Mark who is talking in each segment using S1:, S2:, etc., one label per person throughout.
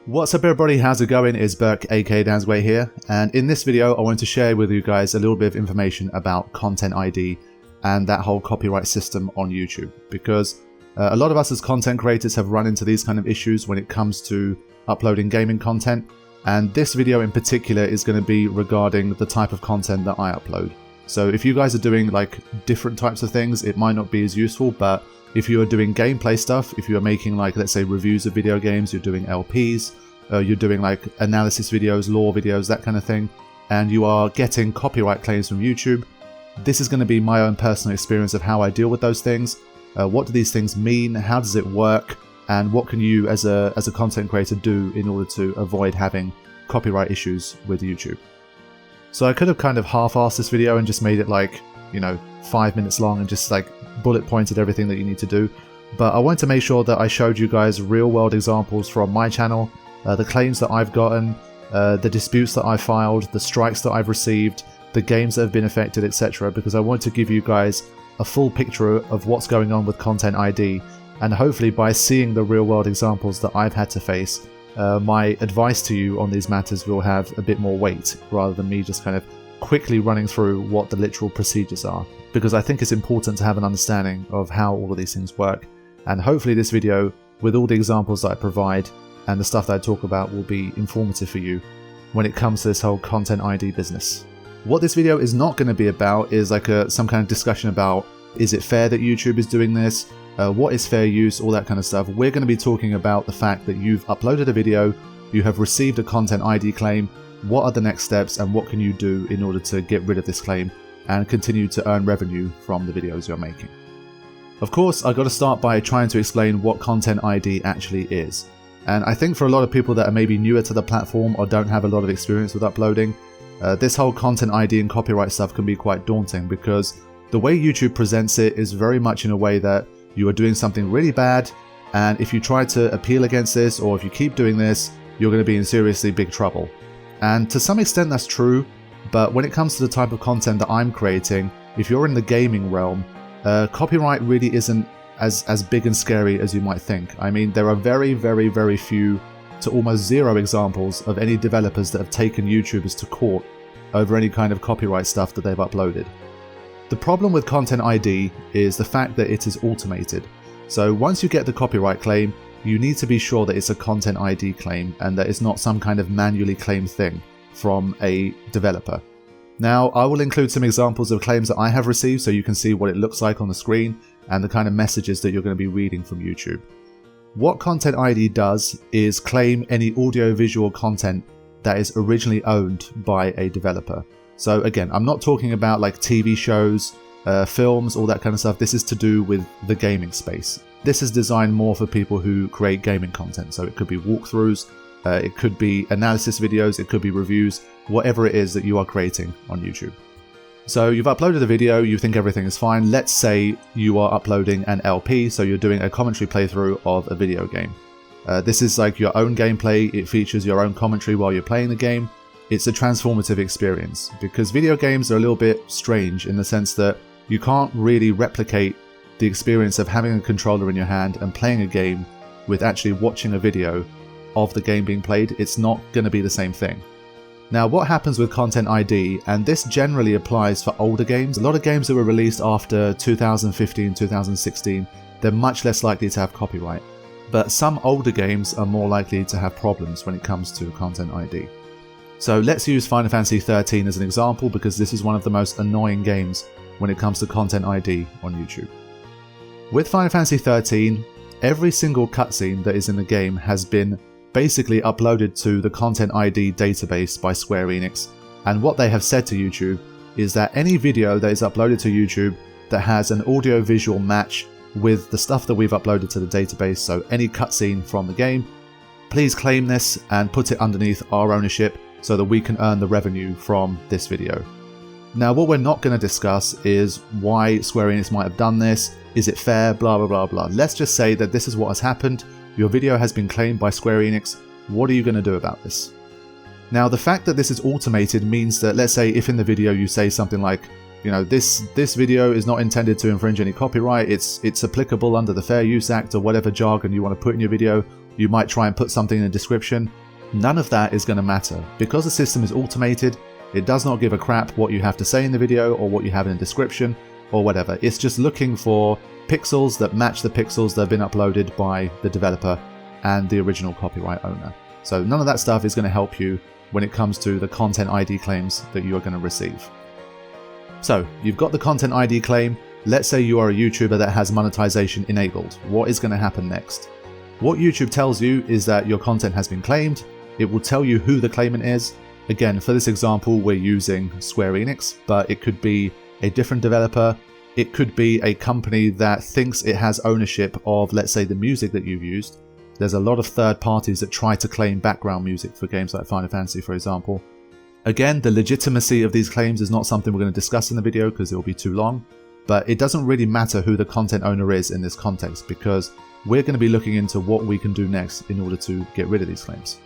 S1: What's up everybody, how's it going? It's Burke aka Dansway here, and in this video I want to share with you guys a little bit of information about ContentID and that whole copyright system on YouTube, because a lot of us as content creators have run into these kind of issues when it comes to uploading gaming content, and this video in particular is going to be regarding the type of content that I upload. So if you guys are doing like different types of things, it might not be as useful, but if you are doing gameplay stuff, if you are making like, let's say, reviews of video games, you're doing LPs, you're doing like analysis videos, lore videos, that kind of thing, and you are getting copyright claims from YouTube, this is going to be my own personal experience of how I deal with those things. What do these things mean? How does it work? And what can you as a content creator do in order to avoid having copyright issues with YouTube? So I could have kind of half-assed this video and just made it like, 5 minutes long and just like bullet pointed everything that you need to do, but I wanted to make sure that I showed you guys real world examples from my channel, the claims that I've gotten, the disputes that I've filed, the strikes that I've received, the games that have been affected, etc., because I want to give you guys a full picture of what's going on with ContentID, and hopefully by seeing the real world examples that I've had to face, my advice to you on these matters will have a bit more weight rather than me just kind of quickly running through what the literal procedures are, because I think it's important to have an understanding of how all of these things work, and hopefully this video, with all the examples that I provide and the stuff that I talk about, will be informative for you when it comes to this whole ContentID business. What this video is not going to be about is like some kind of discussion about, is it fair that YouTube is doing this, what is fair use, all that kind of stuff. We're going to be talking about the fact that you've uploaded a video, you have received a ContentID claim, what are the next steps and what can you do in order to get rid of this claim and continue to earn revenue from the videos you're making. Of course, I've got to start by trying to explain what ContentID actually is. And I think for a lot of people that are maybe newer to the platform or don't have a lot of experience with uploading, this whole ContentID and copyright stuff can be quite daunting, because the way YouTube presents it is very much in a way that you are doing something really bad, and if you try to appeal against this, or if you keep doing this, you're going to be in seriously big trouble. And to some extent that's true, but when it comes to the type of content that I'm creating, if you're in the gaming realm, copyright really isn't as big and scary as you might think. I mean, there are very, very, very few to almost zero examples of any developers that have taken YouTubers to court over any kind of copyright stuff that they've uploaded. The problem with ContentID is the fact that it is automated. So once you get the copyright claim, you need to be sure that it's a ContentID claim and that it's not some kind of manually claimed thing from a developer. Now, I will include some examples of claims that I have received so you can see what it looks like on the screen and the kind of messages that you're going to be reading from YouTube. What ContentID does is claim any audio-visual content that is originally owned by a developer. So again, I'm not talking about like TV shows, films, all that kind of stuff. This is to do with the gaming space. This is designed more for people who create gaming content. So it could be walkthroughs, it could be analysis videos, it could be reviews, whatever it is that you are creating on YouTube. So you've uploaded a video, you think everything is fine. Let's say you are uploading an LP, so you're doing a commentary playthrough of a video game. This is like your own gameplay, it features your own commentary while you're playing the game. It's a transformative experience, because video games are a little bit strange in the sense that you can't really replicate the experience of having a controller in your hand and playing a game with actually watching a video of the game being played. It's not going to be the same thing. Now, what happens with ContentID, and this generally applies for older games, a lot of games that were released after 2015, 2016, they're much less likely to have copyright. But some older games are more likely to have problems when it comes to ContentID. So let's use Final Fantasy 13 as an example, because this is one of the most annoying games when it comes to ContentID on YouTube. With Final Fantasy 13, every single cutscene that is in the game has been basically uploaded to the ContentID database by Square Enix, and what they have said to YouTube is that any video that is uploaded to YouTube that has an audio-visual match with the stuff that we've uploaded to the database, so any cutscene from the game, please claim this and put it underneath our ownership so that we can earn the revenue from this video. Now, what we're not going to discuss is why Square Enix might have done this, is it fair, blah blah blah blah. Let's just say that this is what has happened. Your video has been claimed by Square Enix. What are you going to do about this? Now, the fact that this is automated means that, let's say if in the video you say something like, this video is not intended to infringe any copyright, it's applicable under the Fair Use Act or whatever jargon you want to put in your video, You might try and put something in the description. None of that is going to matter. Because the system is automated, it does not give a crap what you have to say in the video or what you have in the description or whatever. It's just looking for pixels that match the pixels that have been uploaded by the developer and the original copyright owner. So none of that stuff is going to help you when it comes to the Content ID claims that you are going to receive. So you've got the Content ID claim. Let's say you are a YouTuber that has monetization enabled. What is going to happen next? What YouTube tells you is that your content has been claimed. It will tell you who the claimant is. Again, for this example, we're using Square Enix, but it could be a different developer. It could be a company that thinks it has ownership of, let's say, the music that you've used. There's a lot of third parties that try to claim background music for games like Final Fantasy, for example. Again, the legitimacy of these claims is not something we're going to discuss in the video because it will be too long, but it doesn't really matter who the content owner is in this context because we're going to be looking into what we can do next in order to get rid of these claims.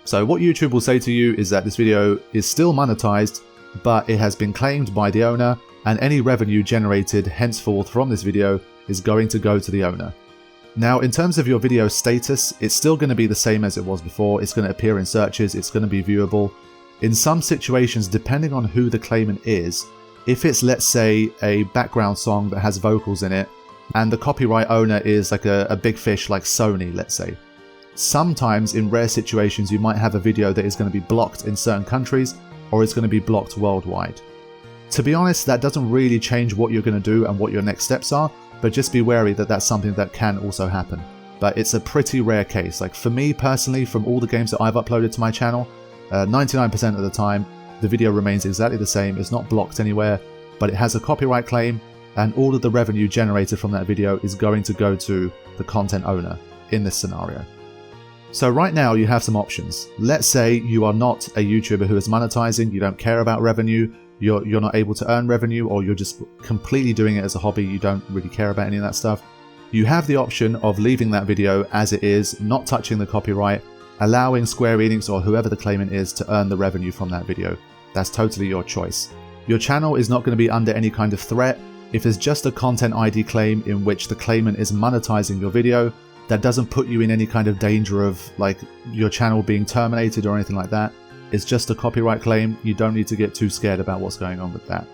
S1: So what YouTube will say to you is that this video is still monetized, but it has been claimed by the owner, and any revenue generated henceforth from this video is going to go to the owner. Now, in terms of your video status, it's still going to be the same as it was before. It's going to appear in searches, it's going to be viewable. In some situations, depending on who the claimant is, if it's, let's say, a background song that has vocals in it, and the copyright owner is like a big fish like Sony, let's say, sometimes in rare situations you might have a video that is going to be blocked in certain countries, or it's going to be blocked worldwide. To be honest, that doesn't really change what you're going to do and what your next steps are, but just be wary that that's something that can also happen. But it's a pretty rare case. Like for me personally, from all the games that I've uploaded to my channel, 99% of the time the video remains exactly the same. It's not blocked anywhere, but it has a copyright claim, and all of the revenue generated from that video is going to go to the content owner in this scenario. So right now you have some options. Let's say you are not a YouTuber who is monetizing, you don't care about revenue, you're not able to earn revenue, or you're just completely doing it as a hobby, you don't really care about any of that stuff. You have the option of leaving that video as it is, not touching the copyright, allowing Square Enix or whoever the claimant is to earn the revenue from that video. That's totally your choice. Your channel is not going to be under any kind of threat. If there's just a Content ID claim in which the claimant is monetizing your video, that doesn't put you in any kind of danger of like your channel being terminated or anything like that. It's just a copyright claim. You don't need to get too scared about what's going on with that.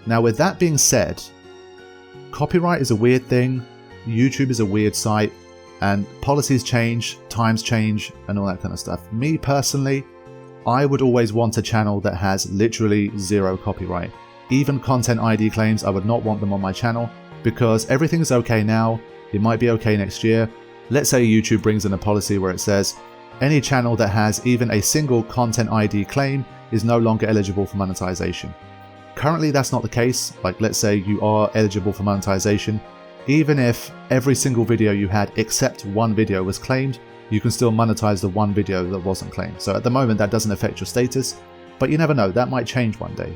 S1: Now, with that being said, copyright is a weird thing. YouTube is a weird site, and policies change, times change, and all that kind of stuff. Me personally, I would always want a channel that has literally zero copyright. Even Content ID claims, I would not want them on my channel because everything's okay now. It might be okay next year. Let's say YouTube brings in a policy where it says any channel that has even a single Content ID claim is no longer eligible for monetization. Currently that's not the case. Like let's say you are eligible for monetization. Even if every single video you had except one video was claimed, you can still monetize the one video that wasn't claimed. So at the moment that doesn't affect your status, but you never know, that might change one day.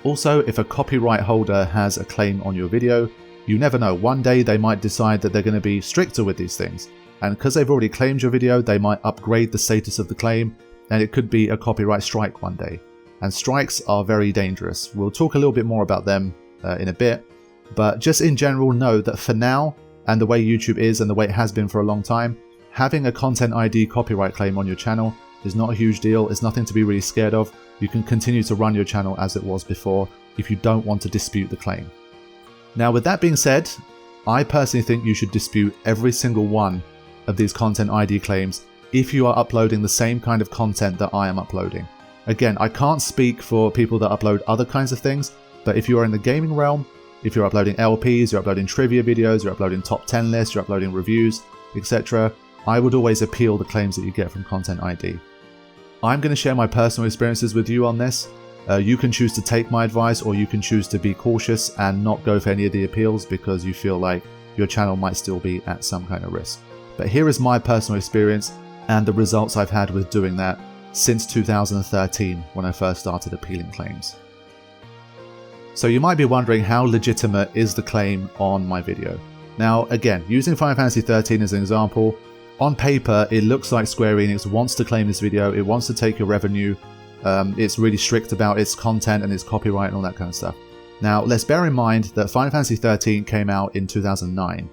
S1: Also, if a copyright holder has a claim on your video, you never know, one day they might decide that they're going to be stricter with these things. And because they've already claimed your video, they might upgrade the status of the claim, and it could be a copyright strike one day. And strikes are very dangerous. We'll talk a little bit more about them in a bit, but just in general know that for now, and the way YouTube is and the way it has been for a long time, having a Content ID copyright claim on your channel is not a huge deal. It's nothing to be really scared of. You can continue to run your channel as it was before if you don't want to dispute the claim. Now, with that being said, I personally think you should dispute every single one of these Content ID claims if you are uploading the same kind of content that I am uploading. Again, I can't speak for people that upload other kinds of things, but if you are in the gaming realm, if you're uploading LPs, you're uploading trivia videos, you're uploading top 10 lists, you're uploading reviews, etc., I would always appeal the claims that you get from Content ID. I'm going to share my personal experiences with you on this. You can choose to take my advice, or you can choose to be cautious and not go for any of the appeals because you feel like your channel might still be at some kind of risk. But here is my personal experience and the results I've had with doing that since 2013 when I first started appealing claims. So you might be wondering, how legitimate is the claim on my video? Now again, using Final Fantasy 13 as an example, on paper it looks like Square Enix wants to claim this video, it wants to take your revenue, it's really strict about its content and its copyright and all that kind of stuff. Now let's bear in mind that Final Fantasy 13 came out in 2009.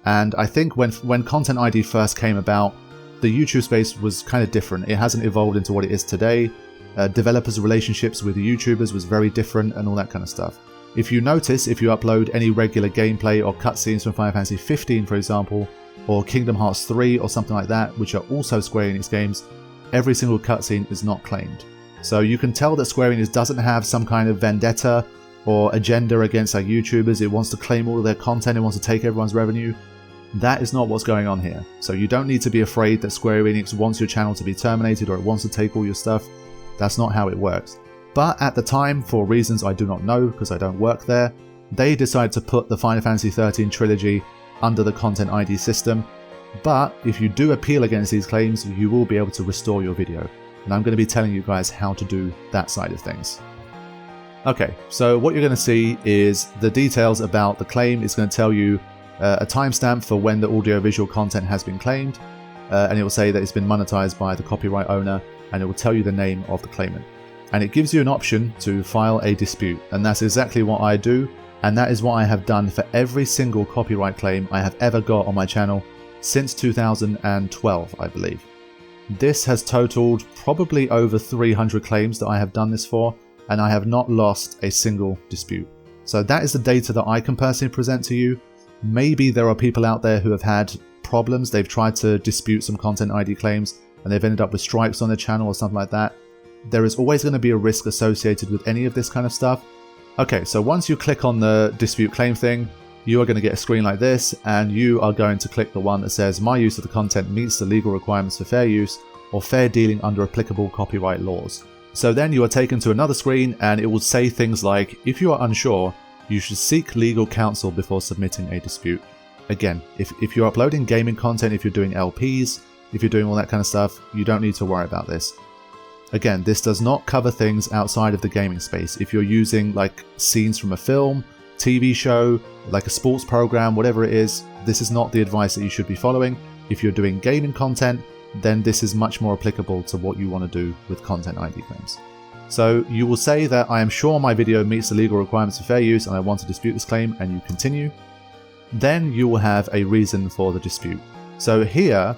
S1: And I think when ContentID first came about, the YouTube space was kind of different. It hasn't evolved into what it is today. Developers' relationships with YouTubers was very different and all that kind of stuff. If you notice, if you upload any regular gameplay or cutscenes from Final Fantasy 15, for example, or Kingdom Hearts 3 or something like that, which are also Square Enix games, every single cutscene is not claimed. So you can tell that Square Enix doesn't have some kind of vendetta or agenda against like YouTubers. It wants to claim all of their content, it wants to take everyone's revenue. That is not what's going on here. So you don't need to be afraid that Square Enix wants your channel to be terminated or it wants to take all your stuff. That's not how it works. But at the time, for reasons I do not know because I don't work there, they decided to put the Final Fantasy 13 trilogy under the ContentID system. But if you do appeal against these claims, you will be able to restore your video. And I'm going to be telling you guys how to do that side of things. Okay, so what you're going to see is the details about the claim. It's going to tell you a timestamp for when the audiovisual content has been claimed, and it will say that it's been monetized by the copyright owner, and it will tell you the name of the claimant. And it gives you an option to file a dispute, and that's exactly what I do, and that is what I have done for every single copyright claim I have ever got on my channel since 2012, I believe. This has totaled probably over 300 claims that I have done this for, and I have not lost a single dispute. So that is the data that I can personally present to you. Maybe there are people out there who have had problems. They've tried to dispute some ContentID claims and they've ended up with strikes on their channel or something like that. There is always going to be a risk associated with any of this kind of stuff. Okay, so once you click on the dispute claim thing, you are going to get a screen like this, and you are going to click the one that says my use of the content meets the legal requirements for fair use or fair dealing under applicable copyright laws. So then you are taken to another screen and it will say things like, if you are unsure, you should seek legal counsel before submitting a dispute. Again, if you're uploading gaming content, if you're doing LPs, if you're doing all that kind of stuff, you don't need to worry about this. Again, this does not cover things outside of the gaming space. If you're using like scenes from a film, TV show, like a sports program, whatever it is, this is not the advice that you should be following. If you're doing gaming content, then this is much more applicable to what you want to do with ContentID claims. So you will say that I am sure my video meets the legal requirements for fair use and I want to dispute this claim, and you continue. Then you will have a reason for the dispute. So here,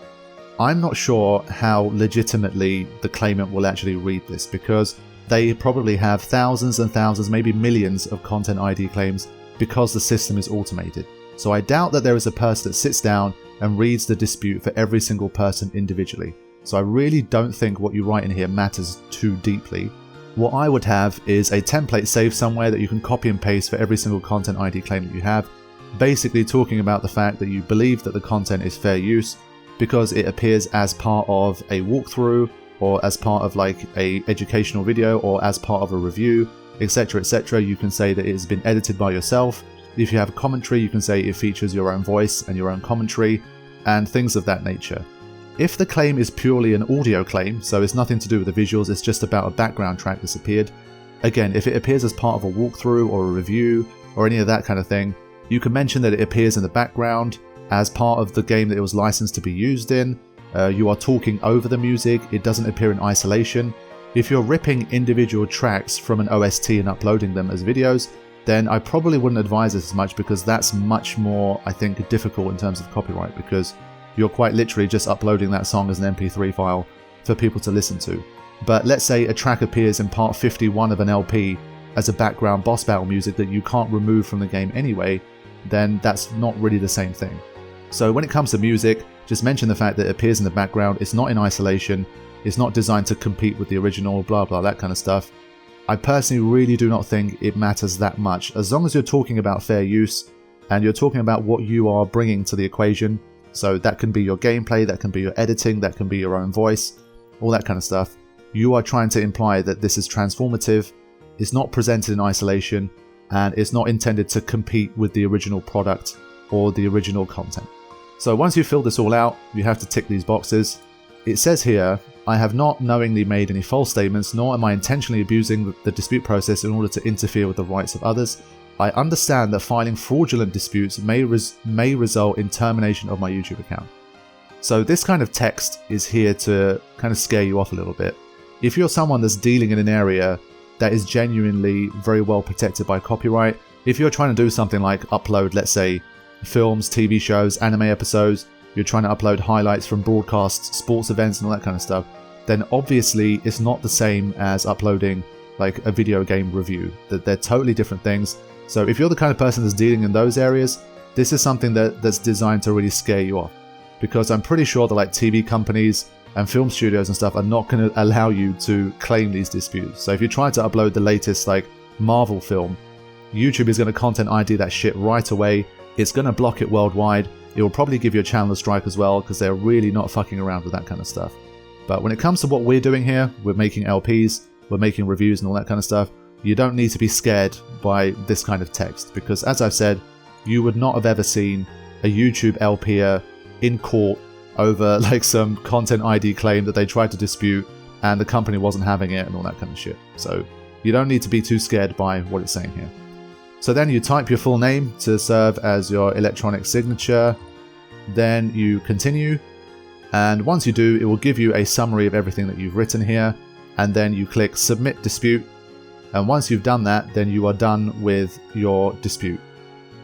S1: I'm not sure how legitimately the claimant will actually read this, because they probably have thousands and thousands, maybe millions of ContentID claims because the system is automated. So I doubt that there is a person that sits down and reads the dispute for every single person individually. So I really don't think what you write in here matters too deeply. What I would have is a template saved somewhere that you can copy and paste for every single ContentID claim that you have, basically talking about the fact that you believe that the content is fair use because it appears as part of a walkthrough or as part of like a educational video or as part of a review, etc, etc. You can say that it has been edited by yourself. If you have a commentary, you can say it features your own voice and your own commentary and things of that nature. If the claim is purely an audio claim, so it's nothing to do with the visuals, it's just about a background track that's appeared, again, if it appears as part of a walkthrough or a review or any of that kind of thing, you can mention that it appears in the background as part of the game that it was licensed to be used in. You are talking over the music, it doesn't appear in isolation. If you're ripping individual tracks from an OST and uploading them as videos, then I probably wouldn't advise this as much, because that's much more, I think, difficult in terms of copyright, because you're quite literally just uploading that song as an MP3 file for people to listen to. But let's say a track appears in part 51 of an LP as a background boss battle music that you can't remove from the game anyway, then that's not really the same thing. So when it comes to music, just mention the fact that it appears in the background, it's not in isolation, it's not designed to compete with the original, blah blah, that kind of stuff. I personally really do not think it matters that much, as long as you're talking about fair use and you're talking about what you are bringing to the equation. So that can be your gameplay, that can be your editing, that can be your own voice, all that kind of stuff. You are trying to imply that this is transformative, it's not presented in isolation, and it's not intended to compete with the original product or the original content. So once you fill this all out, you have to tick these boxes. It says here, I have not knowingly made any false statements, nor am I intentionally abusing the dispute process in order to interfere with the rights of others. I understand that filing fraudulent disputes may result in termination of my YouTube account. So this kind of text is here to kind of scare you off a little bit. If you're someone that's dealing in an area that is genuinely very well protected by copyright, if you're trying to do something like upload, let's say, films, TV shows, anime episodes, you're trying to upload highlights from broadcasts, sports events and all that kind of stuff, then obviously it's not the same as uploading like a video game review. They're totally different things. So if you're the kind of person that's dealing in those areas, this is something that's designed to really scare you off. Because I'm pretty sure that like TV companies and film studios and stuff are not going to allow you to claim these disputes. So if you're trying to upload the latest like Marvel film, YouTube is going to content ID that shit right away. It's going to block it worldwide. It will probably give you a channel strike as well, because they're really not fucking around with that kind of stuff. But when it comes to what we're doing here, we're making LPs, we're making reviews and all that kind of stuff, you don't need to be scared by this kind of text, because as I've said, you would not have ever seen a YouTube LPer in court over like some content ID claim that they tried to dispute and the company wasn't having it and all that kind of shit. So you don't need to be too scared by what it's saying here. So then you type your full name to serve as your electronic signature, then you continue, and once you do, it will give you a summary of everything that you've written here, and then you click Submit Dispute, and once you've done that, then you are done with your dispute.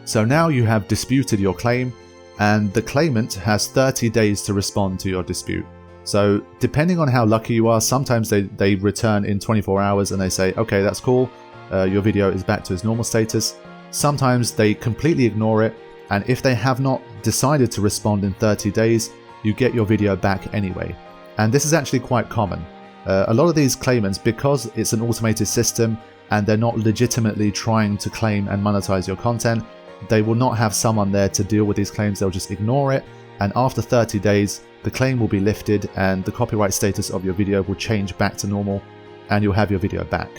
S1: So now you have disputed your claim, and the claimant has 30 days to respond to your dispute. So depending on how lucky you are, sometimes they return in 24 hours and they say, okay, that's cool, your video is back to its normal status. Sometimes they completely ignore it, and if they have not decided to respond in 30 days, you get your video back anyway. And this is actually quite common. A lot of these claimants, because it's an automated system and they're not legitimately trying to claim and monetize your content, they will not have someone there to deal with these claims. They'll just ignore it, and after 30 days, the claim will be lifted and the copyright status of your video will change back to normal and you'll have your video back.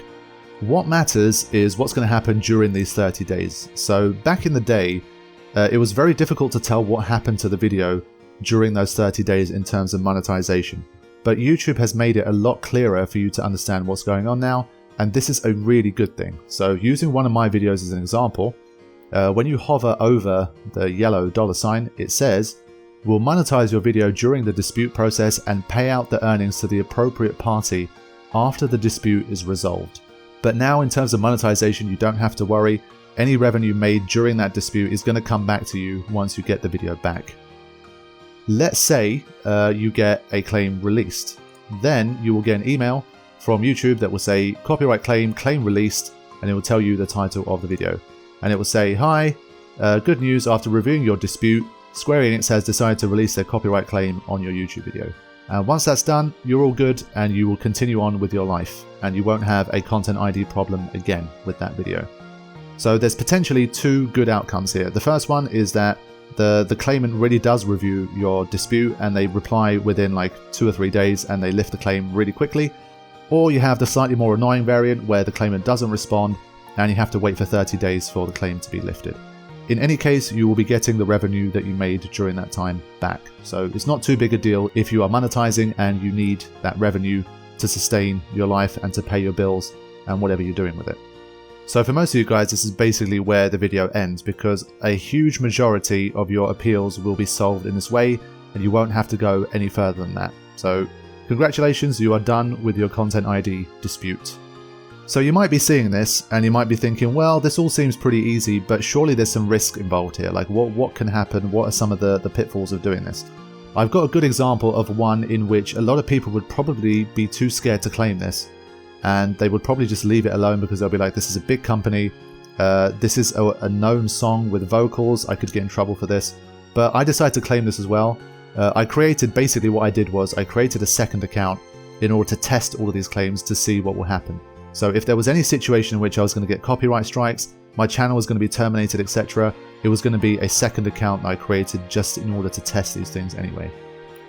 S1: What matters is what's going to happen during these 30 days. So back in the day, it was very difficult to tell what happened to the video during those 30 days in terms of monetization. But YouTube has made it a lot clearer for you to understand what's going on now, and this is a really good thing. So using one of my videos as an example, when you hover over the yellow $sign, it says, "We'll monetize your video during the dispute process and pay out the earnings to the appropriate party after the dispute is resolved." But now in terms of monetization, you don't have to worry. Any revenue made during that dispute is going to come back to you once you get the video back. Let's say you get a claim released. Then you will get an email from YouTube that will say copyright claim released, and it will tell you the title of the video. And it will say, "Hi, good news, after reviewing your dispute, Square Enix has decided to release their copyright claim on your YouTube video." And once that's done, you're all good and you will continue on with your life, and you won't have a content ID problem again with that video. So there's potentially two good outcomes here. The first one is that the claimant really does review your dispute and they reply within like 2 or 3 days and they lift the claim really quickly. Or you have the slightly more annoying variant where the claimant doesn't respond and you have to wait for 30 days for the claim to be lifted. In any case, you will be getting the revenue that you made during that time back. So it's not too big a deal if you are monetizing and you need that revenue to sustain your life and to pay your bills and whatever you're doing with it. So for most of you guys, this is basically where the video ends, because a huge majority of your appeals will be solved in this way and you won't have to go any further than that. So congratulations, you are done with your Content ID dispute. So you might be seeing this and you might be thinking, well, this all seems pretty easy, but surely there's some risk involved here. Like what can happen? What are some of the pitfalls of doing this? I've got a good example of one in which a lot of people would probably be too scared to claim this, and they would probably just leave it alone because they'll be like, this is a big company, this is a known song with vocals, I could get in trouble for this. But I decided to claim this as well. Basically what I did was I created a second account in order to test all of these claims to see what will happen. So if there was any situation in which I was going to get copyright strikes, my channel was going to be terminated, etc., it was going to be a second account that I created just in order to test these things anyway.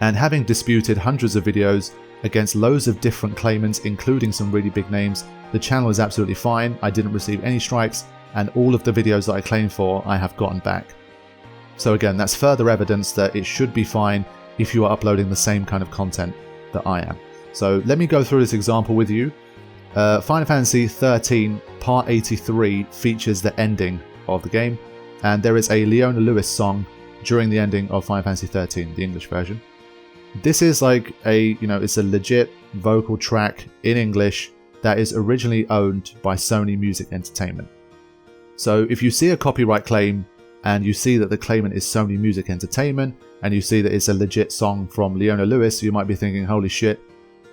S1: And having disputed hundreds of videos against loads of different claimants, including some really big names, the channel is absolutely fine. I didn't receive any strikes, and all of the videos that I claimed for, I have gotten back. So again, that's further evidence that it should be fine if you are uploading the same kind of content that I am. So let me go through this example with you. Final Fantasy 13 Part 83 features the ending of the game, and there is a Leona Lewis song during the ending of Final Fantasy 13, the English version. This is like it's a legit vocal track in English that is originally owned by Sony Music Entertainment. So if you see a copyright claim and you see that the claimant is Sony Music Entertainment, and you see that it's a legit song from Leona Lewis, you might be thinking, holy shit,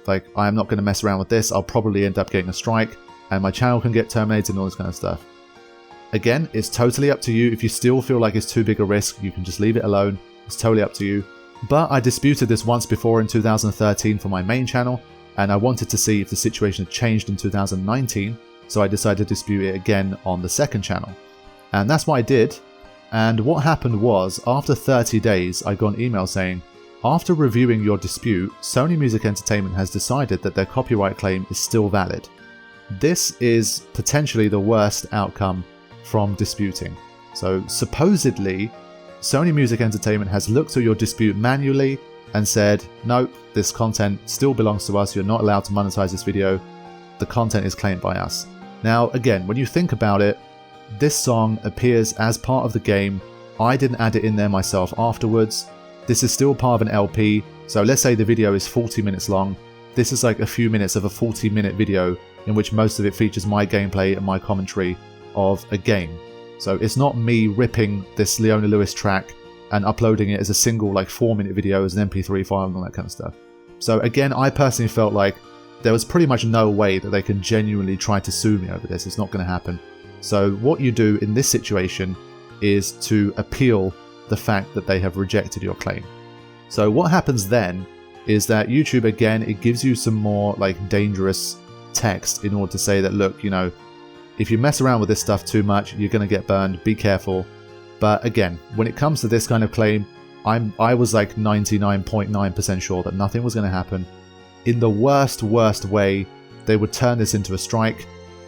S1: like, I am not going to mess around with this, I'll probably end up getting a strike, and my channel can get terminated and all this kind of stuff. Again, it's totally up to you. If you still feel like it's too big a risk, you can just leave it alone. It's totally up to you. But I disputed this once before in 2013 for my main channel, and I wanted to see if the situation had changed in 2019, so I decided to dispute it again on the second channel. And that's what I did. And what happened was, after 30 days, I got an email saying, after reviewing your dispute, Sony Music Entertainment has decided that their copyright claim is still valid. This is potentially the worst outcome from disputing. So supposedly, Sony Music Entertainment has looked at your dispute manually and said, nope, this content still belongs to us, you're not allowed to monetize this video, the content is claimed by us. Now again, when you think about it, this song appears as part of the game, I didn't add it in there myself afterwards, this is still part of an LP, so let's say the video is 40 minutes long, this is like a few minutes of a 40-minute video in which most of it features my gameplay and my commentary of a game. So it's not me ripping this Leona Lewis track and uploading it as a single like 4-minute video as an MP3 file and all that kind of stuff. So again, I personally felt like there was pretty much no way that they can genuinely try to sue me over this. It's not going to happen. So what you do in this situation is to appeal the fact that they have rejected your claim. So what happens then is that YouTube, again, it gives you some more like dangerous text in order to say that, look, you know, if you mess around with this stuff too much, you're going to get burned, be careful. But again, when it comes to this kind of claim, I was like 99.9% sure that nothing was going to happen. In the worst way, they would turn this into a strike.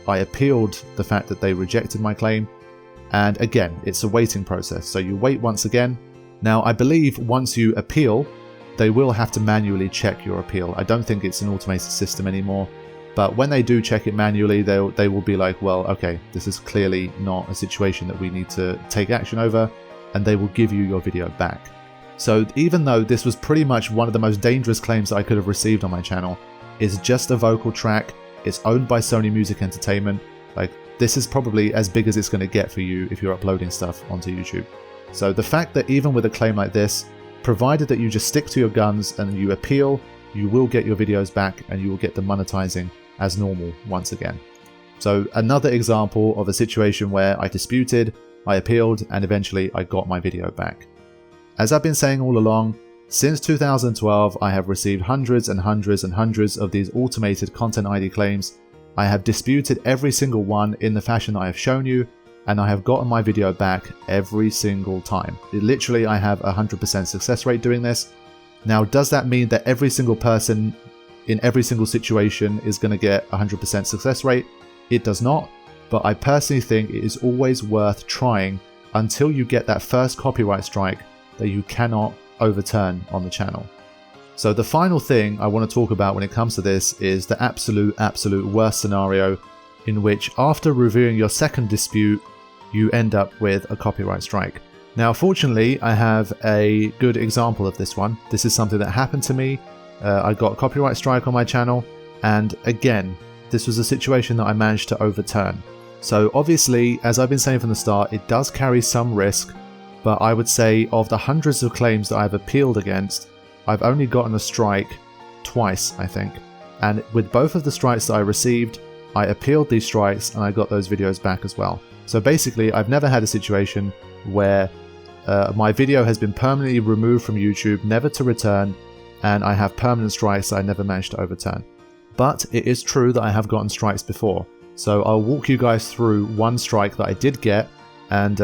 S1: I appealed the fact that they rejected my claim. And again, it's a waiting process. So you wait once again. Now, I believe once you appeal, they will have to manually check your appeal. I don't think it's an automated system anymore. But when they do check it manually, they will be like, well, okay, this is clearly not a situation that we need to take action over, and they will give you your video back. So even though this was pretty much one of the most dangerous claims that I could have received on my channel, it's just a vocal track, it's owned by Sony Music Entertainment, like this is probably as big as it's going to get for you if you're uploading stuff onto YouTube. So the fact that even with a claim like this, provided that you just stick to your guns and you appeal, you will get your videos back and you will get the monetizing as normal once again. So another example of a situation where I disputed, I appealed, and eventually I got my video back. As I've been saying all along, since 2012 I have received hundreds and hundreds and hundreds of these automated Content ID claims. I have disputed every single one in the fashion that I have shown you, and I have gotten my video back every single time. Literally, I have a 100% success rate doing this. Now, does that mean that every single person in every single situation is going to get a 100% success rate? It does not, but I personally think it is always worth trying until you get that first copyright strike that you cannot overturn on the channel. So the final thing I want to talk about when it comes to this is the absolute worst scenario in which after reviewing your second dispute, you end up with a copyright strike. Now, fortunately, I have a good example of this one. This is something that happened to me. I got a copyright strike on my channel, and again, this was a situation that I managed to overturn. So obviously, as I've been saying from the start, it does carry some risk, but I would say of the hundreds of claims that I've appealed against, I've only gotten a strike twice, I think. And with both of the strikes that I received, I appealed these strikes and I got those videos back as well. So basically, I've never had a situation where my video has been permanently removed from YouTube, never to return, and I have permanent strikes that I never managed to overturn. But it is true that I have gotten strikes before. So I'll walk you guys through one strike that I did get and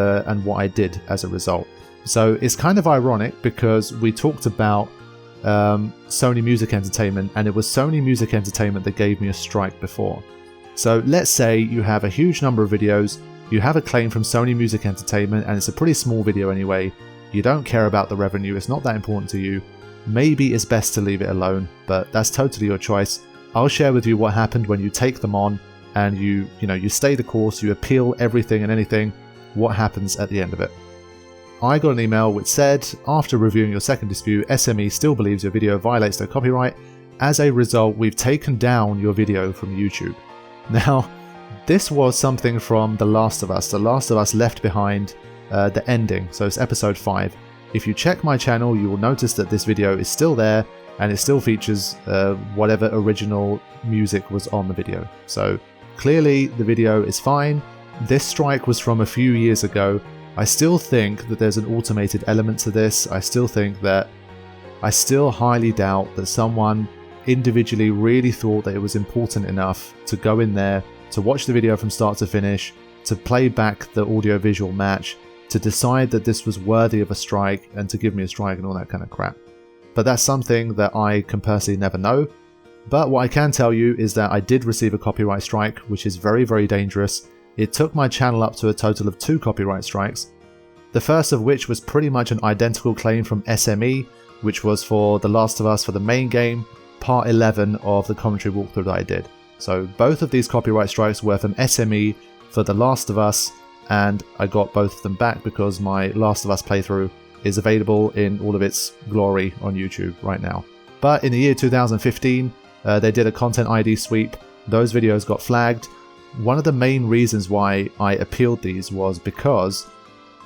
S1: what I did as a result. So it's kind of ironic because we talked about Sony Music Entertainment, and it was Sony Music Entertainment that gave me a strike before. So let's say you have a huge number of videos, you have a claim from Sony Music Entertainment, and it's a pretty small video anyway, you don't care about the revenue, it's not that important to you, maybe it's best to leave it alone, but that's totally your choice. I'll share with you what happened when you take them on and you stay the course, you appeal everything and anything, what happens at the end of it. I got an email which said, after reviewing your second dispute, SME still believes your video violates their copyright. As a result, we've taken down your video from YouTube. Now, this was something from The Last of Us. The Last of Us Left Behind the ending, so it's episode 5. If you check my channel, you will notice that this video is still there, and it still features whatever original music was on the video. So clearly the video is fine. This strike was from a few years ago. I still think that there's an automated element to this. I still highly doubt that someone individually really thought that it was important enough to go in there, to watch the video from start to finish, to play back the audio-visual match, to decide that this was worthy of a strike, and to give me a strike and all that kind of crap. But that's something that I can personally never know. But what I can tell you is that I did receive a copyright strike, which is very, very dangerous. It took my channel up to a total of 2 copyright strikes. The first of which was pretty much an identical claim from SME, which was for The Last of Us for the main game, part 11 of the commentary walkthrough that I did. So both of these copyright strikes were from SME for The Last of Us, and I got both of them back because my Last of Us playthrough is available in all of its glory on YouTube right now. But in the year 2015, they did a ContentID sweep. Those videos got flagged. One of the main reasons why I appealed these was because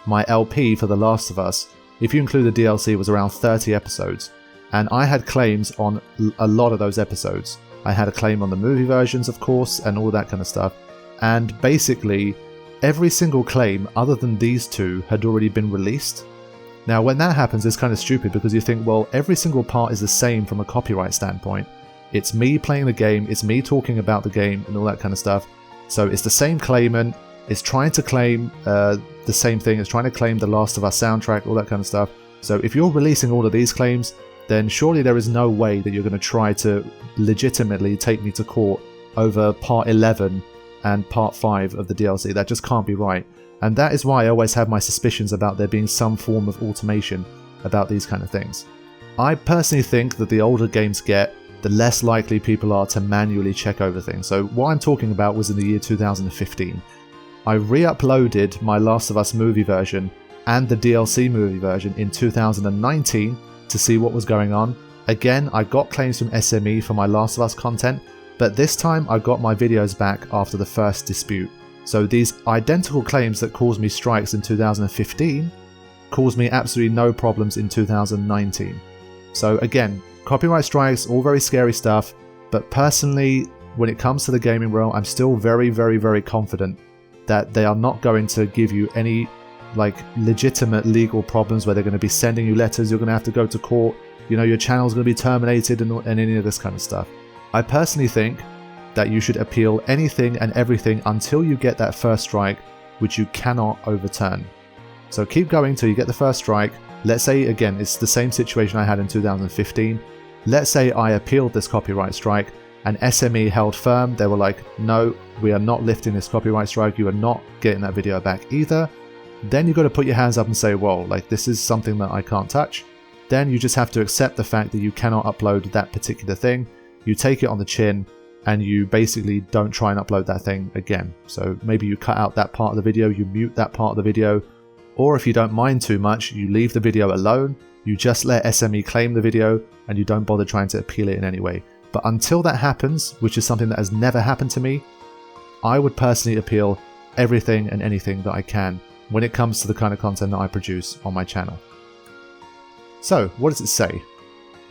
S1: my LP for The Last of Us, if you include the DLC, was around 30 episodes, and I had claims on a lot of those episodes. I had a claim on the movie versions, of course, and all that kind of stuff, and basically every single claim other than these 2 had already been released. Now when that happens, it's kind of stupid because you think, well, every single part is the same from a copyright standpoint. It's me playing the game, it's me talking about the game and all that kind of stuff. So it's the same claimant, it's trying to claim the same thing, it's trying to claim the Last of Us soundtrack, all that kind of stuff. So if you're releasing all of these claims, then surely there is no way that you're going to try to legitimately take me to court over part 11 and part 5 of the DLC. That just can't be right. And that is why I always have my suspicions about there being some form of automation about these kind of things. I personally think that the older games get, the less likely people are to manually check over things. So what I'm talking about was in the year 2015. I re-uploaded my Last of Us movie version and the DLC movie version in 2019 to see what was going on. Again, I got claims from SME for my Last of Us content, but this time I got my videos back after the first dispute. So these identical claims that caused me strikes in 2015 caused me absolutely no problems in 2019. So again, copyright strikes, all very scary stuff, but personally, when it comes to the gaming realm, I'm still very, very, very confident that they are not going to give you any legitimate legal problems where they're going to be sending you letters, you're going to have to go to court, you know, your channel's going to be terminated and any of this kind of stuff. I personally think that you should appeal anything and everything until you get that first strike, which you cannot overturn. So keep going till you get the first strike. Let's say, again, it's the same situation I had in 2015. Let's say I appealed this copyright strike and SME held firm. They were like, no, we are not lifting this copyright strike. You are not getting that video back either. Then you've got to put your hands up and say, well, this is something that I can't touch. Then you just have to accept the fact that you cannot upload that particular thing. You take it on the chin and you basically don't try and upload that thing again. So maybe you cut out that part of the video, you mute that part of the video, or if you don't mind too much, you leave the video alone, you just let SME claim the video and you don't bother trying to appeal it in any way. But until that happens, which is something that has never happened to me, I would personally appeal everything and anything that I can when it comes to the kind of content that I produce on my channel. So, what does it say?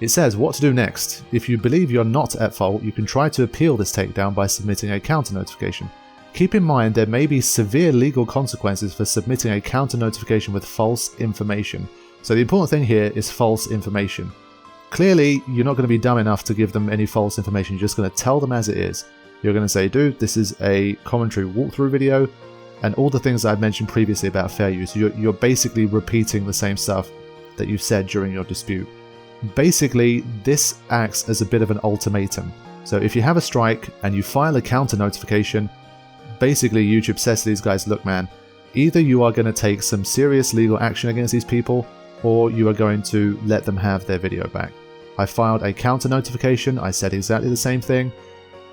S1: It says what to do next. If you believe you're not at fault, you can try to appeal this takedown by submitting a counter notification. Keep in mind there may be severe legal consequences for submitting a counter notification with false information. So the important thing here is false information. Clearly, you're not going to be dumb enough to give them any false information. You're just going to tell them as it is. You're going to say, dude, this is a commentary walkthrough video, and all the things I've mentioned previously about fair use. You're basically repeating the same stuff that you said during your dispute. Basically, this acts as a bit of an ultimatum. So if you have a strike and you file a counter notification, basically YouTube says to these guys, look man, either you are going to take some serious legal action against these people, or you are going to let them have their video back. I filed a counter notification, I said exactly the same thing.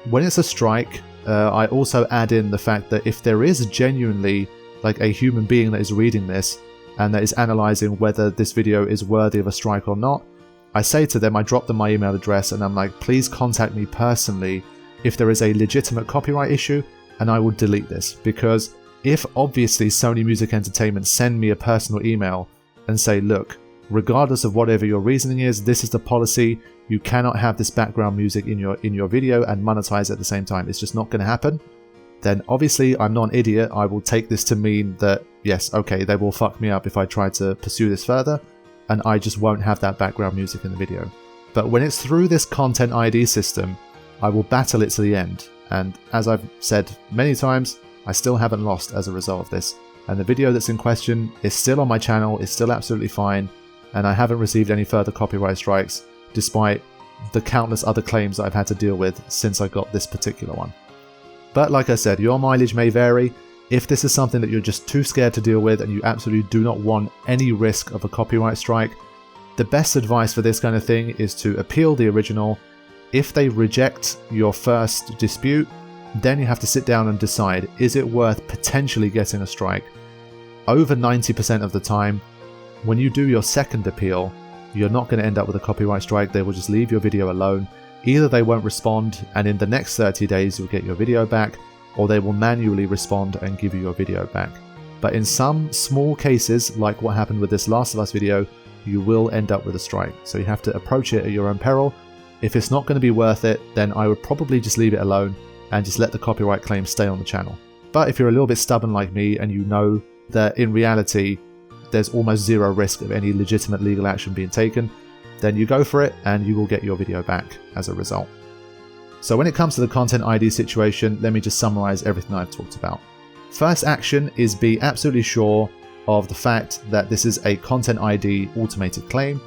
S1: When it's a strike, I also add in the fact that if there is genuinely a human being that is reading this and that is analysing whether this video is worthy of a strike or not, I say to them, I drop them my email address and I'm like, please contact me personally if there is a legitimate copyright issue and I will delete this. Because If obviously Sony Music Entertainment send me a personal email and say, look, regardless of whatever your reasoning is, this is the policy, you cannot have this background music in your video and monetize at the same time, it's just not going to happen, then obviously I'm not an idiot. I will take this to mean that, yes, okay, they will fuck me up if I try to pursue this further, and I just won't have that background music in the video. But when it's through this ContentID system, I will battle it to the end, and as I've said many times, I still haven't lost as a result of this, and the video that's in question is still on my channel, it's still absolutely fine, and I haven't received any further copyright strikes, despite the countless other claims that I've had to deal with since I got this particular one. But like I said, your mileage may vary. If this is something that you're just too scared to deal with and you absolutely do not want any risk of a copyright strike, the best advice for this kind of thing is to appeal the original. If they reject your first dispute, then you have to sit down and decide, is it worth potentially getting a strike? Over 90% of the time, when you do your second appeal, you're not going to end up with a copyright strike. They will just leave your video alone. Either they won't respond and in the next 30 days you'll get your video back, or they will manually respond and give you your video back. But in some small cases, like what happened with this Last of Us video, you will end up with a strike. So you have to approach it at your own peril. If it's not going to be worth it, then I would probably just leave it alone and just let the copyright claim stay on the channel. But if you're a little bit stubborn like me and you know that in reality there's almost zero risk of any legitimate legal action being taken, then you go for it and you will get your video back as a result. So when it comes to the ContentID situation, let me just summarize everything I've talked about. First action is be absolutely sure of the fact that this is a ContentID automated claim.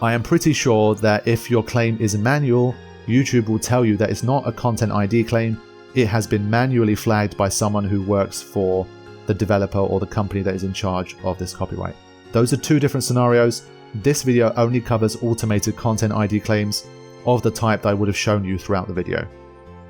S1: I am pretty sure that if your claim is manual, YouTube will tell you that it's not a ContentID claim, it has been manually flagged by someone who works for the developer or the company that is in charge of this copyright. Those are two different scenarios. This video only covers automated ContentID claims of the type that I would have shown you throughout the video.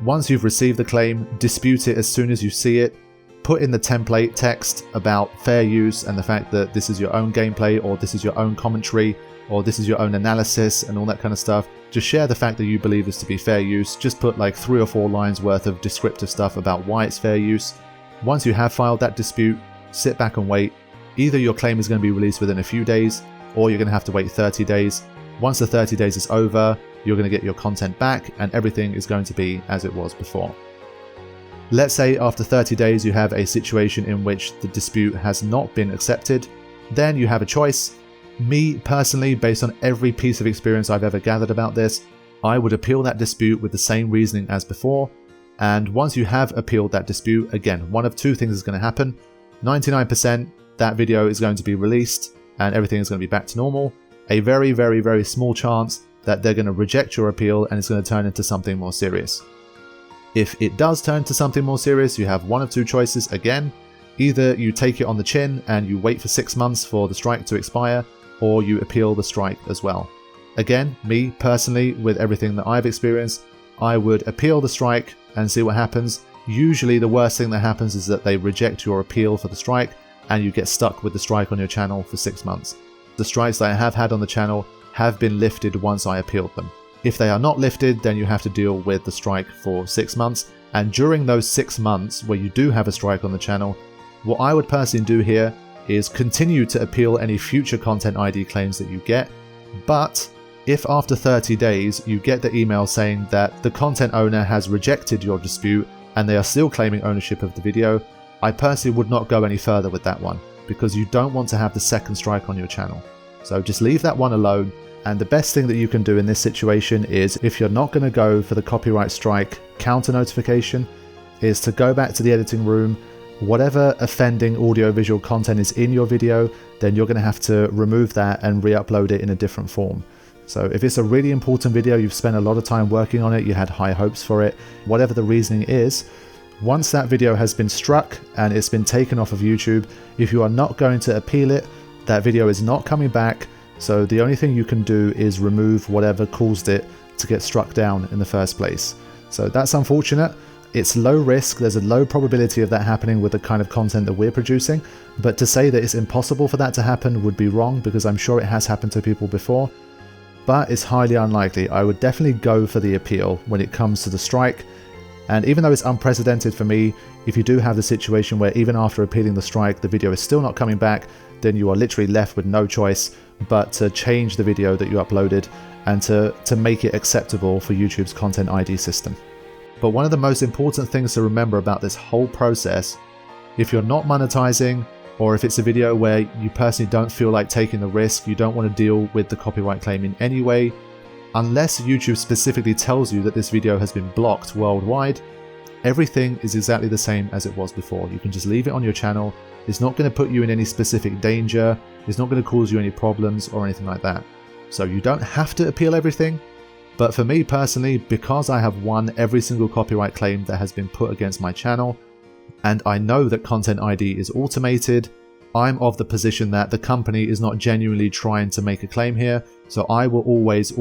S1: Once you've received the claim, dispute it as soon as you see it. Put in the template text about fair use and the fact that this is your own gameplay, or this is your own commentary, or this is your own analysis and all that kind of stuff. Just share the fact that you believe this to be fair use. Just put like 3 or 4 lines worth of descriptive stuff about why it's fair use. Once you have filed that dispute, sit back and wait. Either your claim is going to be released within a few days, or you're going to have to wait 30 days. Once the 30 days is over, you're going to get your content back and everything is going to be as it was before. Let's say after 30 days you have a situation in which the dispute has not been accepted, then you have a choice. Me personally, based on every piece of experience I've ever gathered about this, I would appeal that dispute with the same reasoning as before. And once you have appealed that dispute, again, one of two things is going to happen. 99% that video is going to be released and everything is going to be back to normal. A very, very, very small chance that they're going to reject your appeal and it's going to turn into something more serious. If it does turn to something more serious, you have one of two choices again. Either you take it on the chin and you wait for 6 months for the strike to expire, or you appeal the strike as well. Again, me personally, with everything that I've experienced, I would appeal the strike and see what happens. Usually the worst thing that happens is that they reject your appeal for the strike and you get stuck with the strike on your channel for 6 months. The strikes that I have had on the channel have been lifted once I appealed them. If they are not lifted, then you have to deal with the strike for 6 months. And during those 6 months where you do have a strike on the channel, what I would personally do here is continue to appeal any future ContentID claims that you get. But if after 30 days you get the email saying that the content owner has rejected your dispute and they are still claiming ownership of the video, I personally would not go any further with that one, because you don't want to have the second strike on your channel. So just leave that one alone. And the best thing that you can do in this situation is, if you're not going to go for the copyright strike counter notification, is to go back to the editing room. Whatever offending audio-visual content is in your video, then you're going to have to remove that and re-upload it in a different form. So if it's a really important video, you've spent a lot of time working on it, you had high hopes for it, whatever the reasoning is, once that video has been struck and it's been taken off of YouTube, if you are not going to appeal it, that video is not coming back. So the only thing you can do is remove whatever caused it to get struck down in the first place. So that's unfortunate. It's low risk, there's a low probability of that happening with the kind of content that we're producing, but to say that it's impossible for that to happen would be wrong, because I'm sure it has happened to people before, but it's highly unlikely. I would definitely go for the appeal when it comes to the strike. And even though it's unprecedented for me, if you do have the situation where even after appealing the strike, the video is still not coming back, then you are literally left with no choice but to change the video that you uploaded and to make it acceptable for YouTube's Content ID system. But one of the most important things to remember about this whole process, if you're not monetizing, or if it's a video where you personally don't feel like taking the risk, you don't want to deal with the copyright claim in any way, unless YouTube specifically tells you that this video has been blocked worldwide, everything is exactly the same as it was before. You can just leave it on your channel. It's not going to put you in any specific danger. It's not going to cause you any problems or anything like that. So you don't have to appeal everything. But for me personally, because I have won every single copyright claim that has been put against my channel, and I know that Content ID is automated, I'm of the position that the company is not genuinely trying to make a claim here, so I will always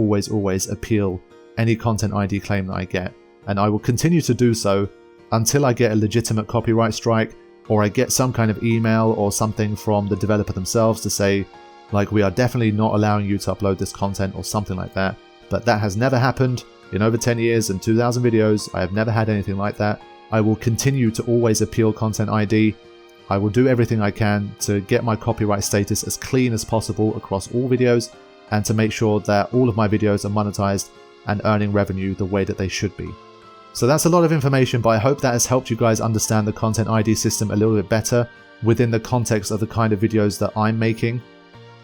S1: appeal any Content ID claim that I get. And I will continue to do so until I get a legitimate copyright strike, or I get some kind of email or something from the developer themselves to say, like, we are definitely not allowing you to upload this content or something like that. But that has never happened. In over 10 years and 2,000 videos, I have never had anything like that. I will continue to always appeal Content ID. I will do everything I can to get my copyright status as clean as possible across all videos, and to make sure that all of my videos are monetized and earning revenue the way that they should be. So that's a lot of information, but I hope that has helped you guys understand the Content ID system a little bit better within the context of the kind of videos that I'm making,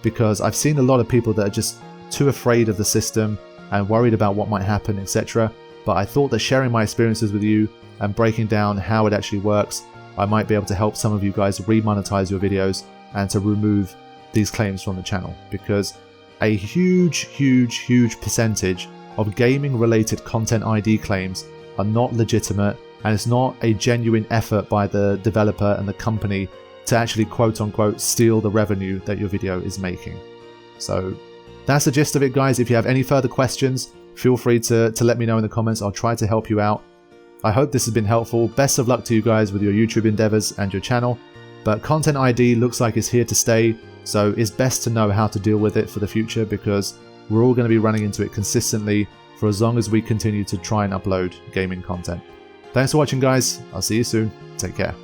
S1: because I've seen a lot of people that are just too afraid of the system and worried about what might happen, etc. But I thought that sharing my experiences with you and breaking down how it actually works, I might be able to help some of you guys re-monetize your videos and to remove these claims from the channel, because a huge percentage of gaming related Content ID claims are not legitimate, and it's not a genuine effort by the developer and the company to actually quote unquote steal the revenue that your video is making. So that's the gist of it, guys. If you have any further questions, feel free to let me know in the comments. I'll try to help you out. I hope this has been helpful. Best of luck to you guys with your YouTube endeavors and your channel. But Content ID looks like it's here to stay, so it's best to know how to deal with it for the future, because we're all going to be running into it consistently for as long as we continue to try and upload gaming content. Thanks for watching, guys. I'll see you soon. Take care.